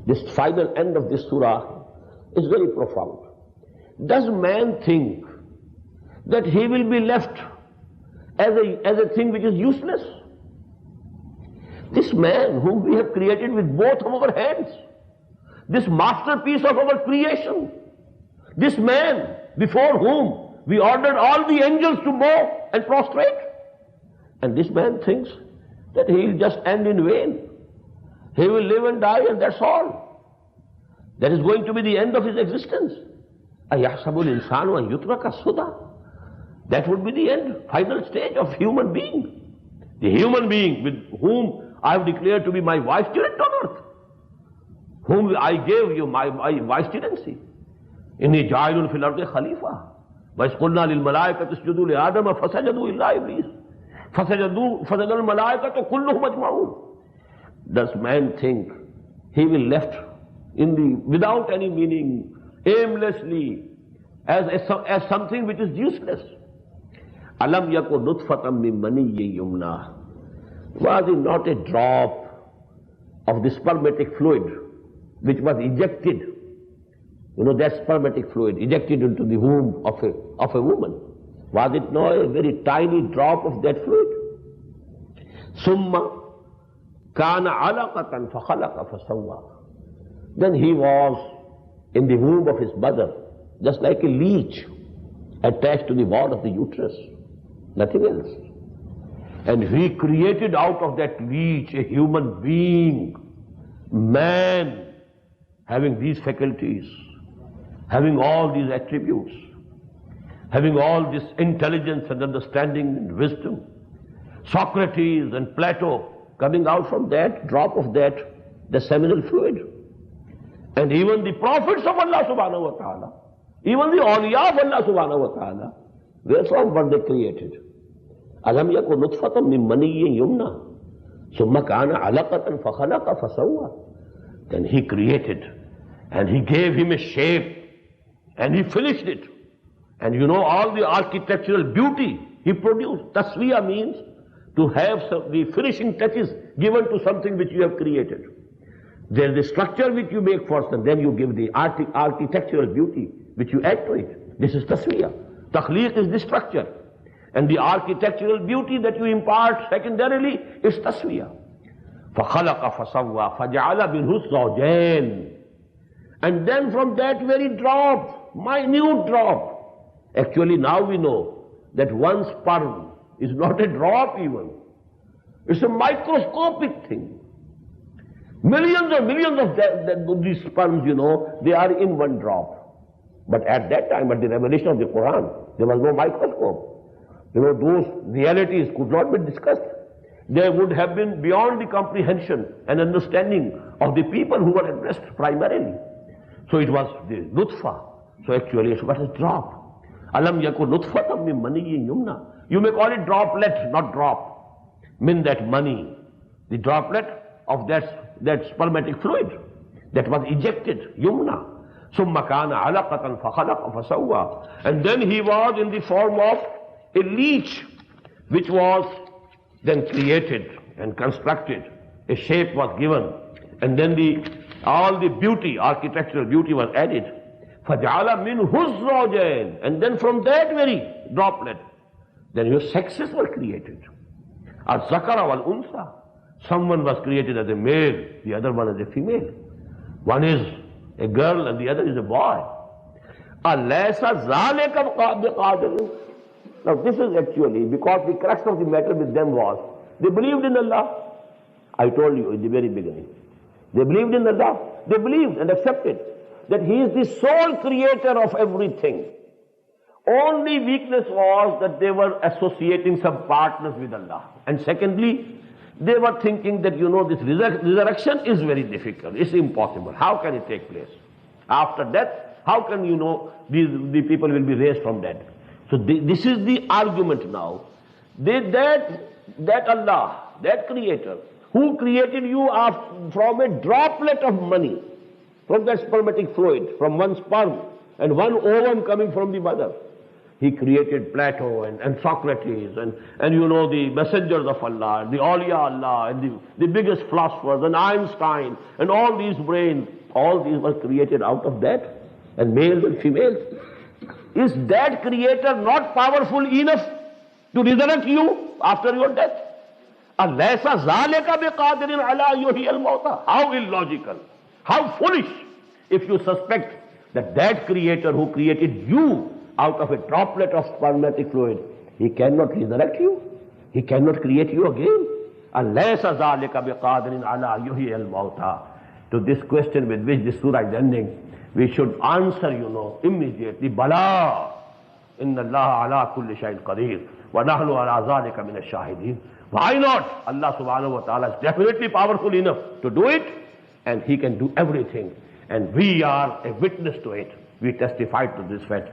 this final end of this surah is very profound. Does man think that he will be left as a thing which is useless? This man whom we have created with both of our hands, this masterpiece of our creation, this man before whom we ordered all the angels to bow and prostrate, and this man thinks that he will just end in vain. He will live and die and that's all. That is going to be the end of his existence. أَيَحْسَبُ الْإِنسَانُ أَنْ يُتْرَكَ سُدًى. That would be the end, final stage of human being. The human being with whom I have declared to be my vicegerent on earth, whom I gave you my vicegerency. إِنِّي جَاعِلٌ فِي الْأَرْضِ خَلِيفَةً وَإِذْ قُلْنَا لِلْمَلَائِكَةِ اسْجُدُوا لِآدَمَ فَسَجَدُوا إِلَّا إِبْلِيسَ فَسَجَدَ الْمَلَائِكَةُ كُلُّهُمْ أَجْمَعُونَ. Does man think he will left without any meaning, aimlessly, as something which is useless? Alam yakun nutfatan min maniyyin yumna. Was it not a drop of the spermatic fluid which was ejected? You know, that spermatic fluid ejected into the womb of a woman. Was it not a very tiny drop of that fluid? Summa kana alaqatan fakhalaqa fasawwa. Then he was in the womb of his mother, just like a leech attached to the wall of the uterus, nothing else. And he created out of that leech a human being, man, having these faculties, having all these attributes, having all this intelligence and understanding and wisdom. Socrates and Plato coming out from that drop of that, the seminal fluid. And even the prophets of Allah subhanahu wa ta'ala, even the awliya of Allah subhanahu wa ta'ala, wherefrom were they created? Alam yakun nutfatan min maniyyin yumna summa kana alaqatan fakhalaqa fasawwa. Then he created and he gave him a shape and he finished it. And you know all the architectural beauty he produced. Taswiya means to have the finishing touches given to something which you have created. There is the structure which you make first and then you give the architectural beauty which you add to it. This is taswiya. Takhliq is the structure. And the architectural beauty that you impart secondarily is taswiya. فَخَلَقَ فَسَوَّى فَجَعَلَ مِنْهُ الزَّوْجَيْنِ. And then from that very drop, minute drop, actually now we know that one sperm is not a drop even. It's a microscopic thing. Millions and millions of these sperms, you know, they are in one drop. But at that time, at the revelation of the Quran, there was no microscope. You know, those realities could not be discussed. They would have been beyond the comprehension and understanding of the people who were addressed primarily. So it was the nutfa. So actually it's what is drop. Alam yakun nutfatan min maniyyin yumna. You may call it droplet, not drop. Min that money. The droplet of that spermatic fluid that was ejected, yumna. Summa kana alaqatan fakhalaqa fasawwa. And then he was in the form of a leech which was then created and constructed. A shape was given. And then all the beauty, architectural beauty was added. فَجَعَلَ مِنْهُ الزَّوْجَيْنِ. And then from that very droplet, then your sexes were created. الذَّكَرَ وَالْأُنْثَى. Someone was created as a male, the other one as a female. One is a girl and the other is a boy. أَلَيْسَ ذَلِكَ بِقَادِرٍ. Now this is actually because the crux of the matter with them was, they believed in Allah. I told you in the very beginning. They believed in Allah. They believed and accepted that He is the sole creator of everything. Only weakness was that they were associating some partners with Allah. And secondly, they were thinking that, you know, this resurrection is very difficult. It's impossible. How can it take place? After death, how can, you know, the people will be raised from dead? So this is the argument now. That Allah, that creator, who created you from a droplet of money, from that spermatic fluid, from one sperm and one ovum coming from the mother. He created Plato and Socrates and you know the messengers of Allah, the awliya Allah, and the biggest philosophers, and Einstein, and all these brains, all these were created out of that, and males and females. Is that creator not powerful enough to resurrect you after your death? أَلَيْسَ ذَلِكَ بِقَادِرٍ عَلَىٰ يُحْيِيَ الْمَوْتَىٰ. How illogical, how foolish if you suspect that that creator who created you out of a droplet of spermatic fluid, he cannot resurrect you, he cannot create you again. أَلَيْسَ ذَلِكَ بِقَادِرٍ عَلَىٰ يُحْيِيَ الْمَوْتَىٰ. To this question with which this surah is ending, we should answer, immediately, Bala, inna Allah ala kulli shay'in qadir, wa nahnu ala zalika min ash-shahidin. Why not? Allah subhanahu wa ta'ala is definitely powerful enough to do it, and He can do everything. And we are a witness to it. We testify to this fact.